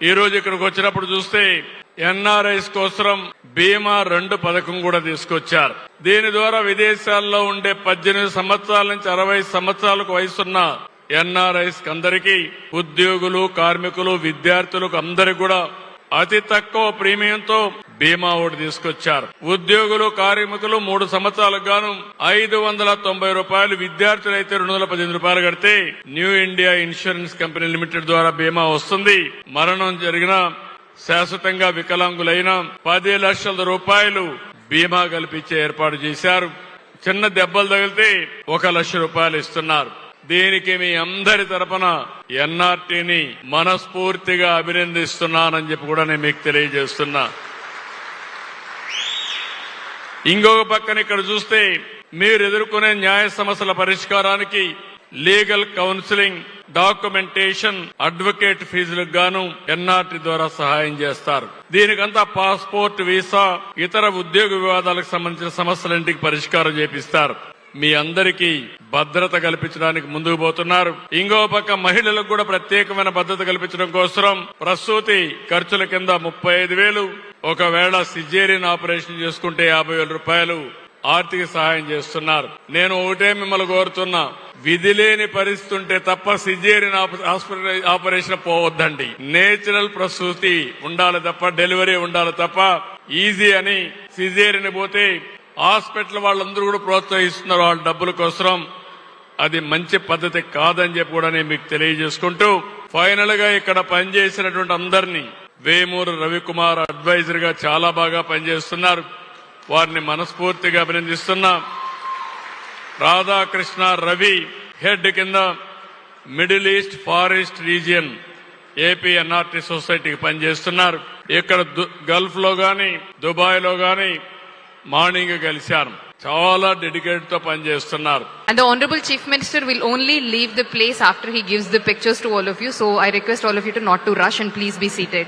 ఈ రోజు ఇక్కడికి వచ్చినప్పుడు చూస్తే ఎన్ఆర్ఐస్ కోసం బీమా 2 పథకం కూడా తీసుకొచ్చారు. దీని ద్వారా విదేశాల్లో ఉండే 18 సంవత్సరాల నుంచి 60 సంవత్సరాలకు వయసున్న ఎన్ఆర్ఐస్ అందరికీ ఉద్యోగులు, కార్మికులు, విద్యార్థులకు అందరికి కూడా అతి తక్కువ ప్రీమియంతో బీమా ఒకటి తీసుకొచ్చారు. ఉద్యోగులు, కార్మికులు 3 సంవత్సరాలకు గాను 590 రూపాయలు, విద్యార్థులైతే 218 రూపాయలు కడితే new India insurance company limited ద్వారా బీమా వస్తుంది. మరణం జరిగిన, శాశ్వతంగా వికలాంగులైన 10 లక్షల రూపాయలు బీమా కల్పించే ఏర్పాటు చేశారు. చిన్న దెబ్బలు తగిలితే 1 లక్ష రూపాయలు ఇస్తున్నారు. దీనికి మీ అందరి తరపున ఎన్ఆర్టీని మనస్ఫూర్తిగా అభినందిస్తున్నానని చెప్పి కూడా నేను మీకు తెలియజేస్తున్నా. ఇంకొక పక్కన ఇక్కడ చూస్తే మీరు ఎదుర్కొనే న్యాయ సమస్యల పరిష్కారానికి లీగల్ కౌన్సిలింగ్, డాక్యుమెంటేషన్, అడ్వకేట్ ఫీజులకు గాను ఎన్ఆర్టీ ద్వారా సహాయం చేస్తారు. దీనికంతా పాస్పోర్ట్, వీసా, ఇతర ఉద్యోగ వివాదాలకు సంబంధించిన సమస్యలంటికి పరిష్కారం చేపిస్తారు. మీ అందరికీ భద్రత కల్పించడానికి ముందుకు పోతున్నారు. ఇంకో పక్క మహిళలకు కూడా ప్రత్యేకమైన భద్రత కల్పించడం కోసం ప్రసూతి ఖర్చుల కింద 35,000, ఒకవేళ సిజేరియన్ ఆపరేషన్ చేసుకుంటే 50,000 రూపాయలు ఆర్థిక సహాయం చేస్తున్నారు. నేను ఒకటే మిమ్మల్ని కోరుతున్నా, విధి లేని పరిస్థితి ఉంటే తప్ప సిజేరియన్ ఆపరేషన్ పోవద్దండి. నేచురల్ ప్రసూతి ఉండాలి తప్ప, డెలివరీ ఉండాలి తప్ప, ఈజీ అని సిజేరియన్ పోతే హాస్పిటల్ వాళ్ళందరూ కూడా ప్రోత్సహిస్తున్నారు వాళ్ళ డబ్బుల కోసం. అది మంచి పద్ధతి కాదని చెప్పి కూడా నేను మీకు తెలియజేసుకుంటూ, ఫైనల్ గా ఇక్కడ పనిచేసినటువంటి అందరినీ, వేమూరు రవికుమార్ అడ్వైజర్ గా చాలా బాగా పనిచేస్తున్నారు, వారిని మనస్ఫూర్తిగా అభినందిస్తున్నా. రాధాకృష్ణ రవి హెడ్ కింద middle east forest region AP NRT సొసైటీకి పనిచేస్తున్నారు. ఇక్కడ గల్ఫ్ లో గాని, దుబాయ్ లో గాని మార్నింగ్ కలిశాను. చాలా డెడికేట్ తో పనిచేస్తున్నారు. And the Honorable Chief Minister will only leave the place after he gives the pictures to all of you. So I request all of you to not to rush and please be seated.